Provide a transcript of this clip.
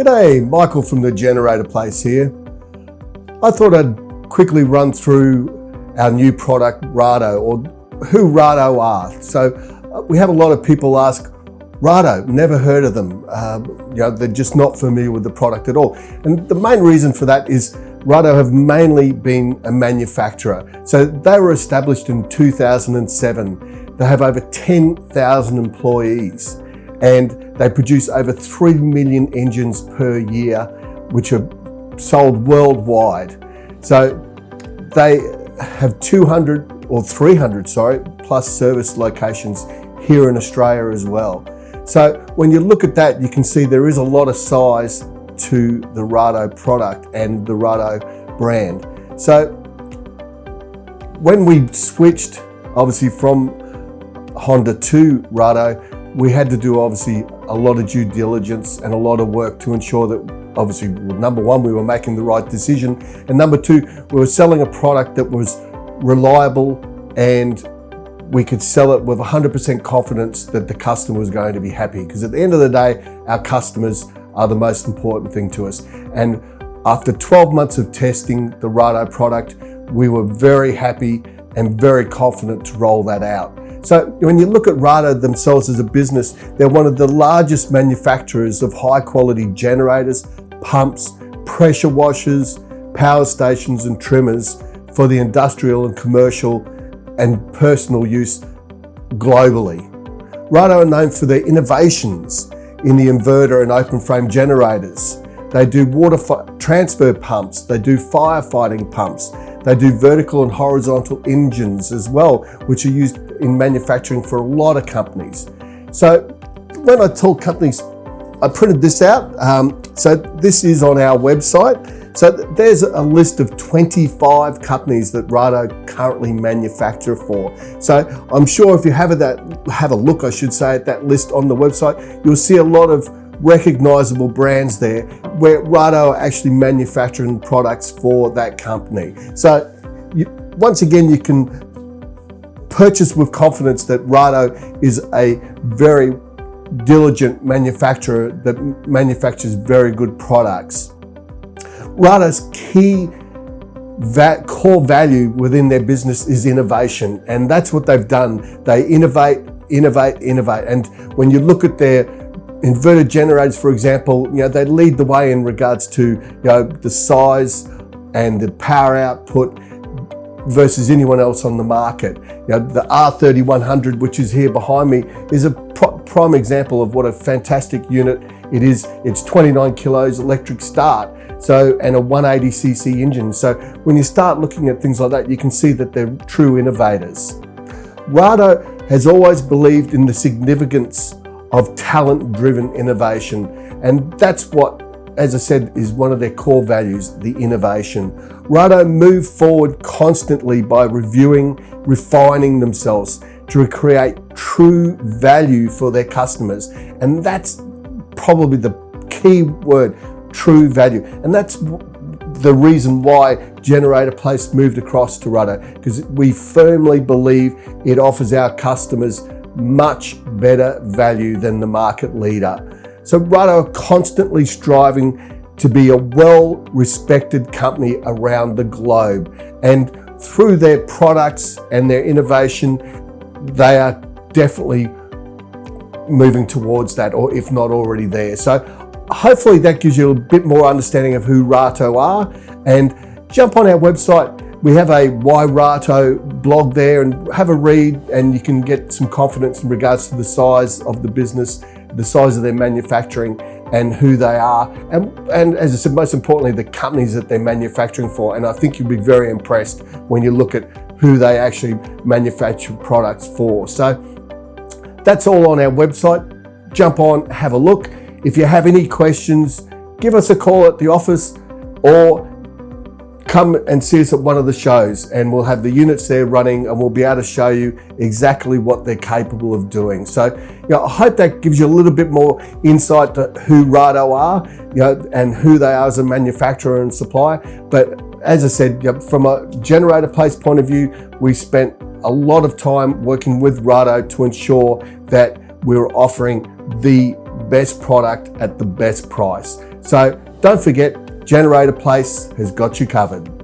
G'day, Michael from the Generator Place here. I thought I'd quickly run through our new product, Rato, or who Rato are. So we have a lot of people ask, Rato, never heard of them. They're just not familiar with the product at all. And the main reason for that is Rato have mainly been a manufacturer. So they were established in 2007. They have over 10,000 employees and they produce over 3 million engines per year, which are sold worldwide. So they have 300 plus service locations here in Australia as well. So when you look at that, you can see there is a lot of size to the Rato product and the Rato brand. So when we switched obviously from Honda to Rato, we had to do obviously a lot of due diligence and a lot of work to ensure that obviously, number one, we were making the right decision, and number two, we were selling a product that was reliable and we could sell it with 100% confidence that the customer was going to be happy. Because at the end of the day, our customers are the most important thing to us. And after 12 months of testing the Rato product, we were very happy and very confident to roll that out. So when you look at Rato themselves as a business, they're one of the largest manufacturers of high quality generators, pumps, pressure washers, power stations and trimmers for the industrial and commercial and personal use globally. Rato are known for their innovations in the inverter and open frame generators. They do water transfer pumps, they do firefighting pumps, they do vertical and horizontal engines as well, which are used in manufacturing for a lot of companies. So when I tell companies, I printed this out. So this is on our website. So there's a list of 25 companies that Rato currently manufacture for. So I'm sure if you have a look, I should say, at that list on the website, you'll see a lot of recognizable brands there where Rato are actually manufacturing products for that company. So once again, you can purchase with confidence that Rato is a very diligent manufacturer that manufactures very good products. Rato's key core value within their business is innovation, and that's what they've done. They innovate. And when you look at their inverter generators, for example, they lead the way in regards to the size and the power output versus anyone else on the market. The R3100, which is here behind me, is a prime example of what a fantastic unit it is. It's 29 kilos electric start, and a 180cc engine. So when you start looking at things like that, you can see that they're true innovators. Rato has always believed in the significance of talent-driven innovation, and that's what, as I said, is one of their core values, the innovation. Rato move forward constantly by reviewing, refining themselves to create true value for their customers. And that's probably the key word, true value. And that's the reason why Generator Place moved across to Rato, because we firmly believe it offers our customers much better value than the market leader. So Rato are constantly striving to be a well-respected company around the globe. And through their products and their innovation, they are definitely moving towards that, or if not already there. So hopefully that gives you a bit more understanding of who Rato are. And jump on our website. We have a Why Rato blog there, and have a read, and you can get some confidence in regards to the size of the business, the size of their manufacturing, and who they are. And as I said, most importantly, the companies that they're manufacturing for. And I think you'll be very impressed when you look at who they actually manufacture products for. So that's all on our website. Jump on, have a look. If you have any questions, give us a call at the office or come and see us at one of the shows, and we'll have the units there running, and we'll be able to show you exactly what they're capable of doing. So, I hope that gives you a little bit more insight to who Rato are, and who they are as a manufacturer and supplier. But as I said, from a Generator Place point of view, we spent a lot of time working with Rato to ensure that we're offering the best product at the best price. So don't forget, Generator Place has got you covered.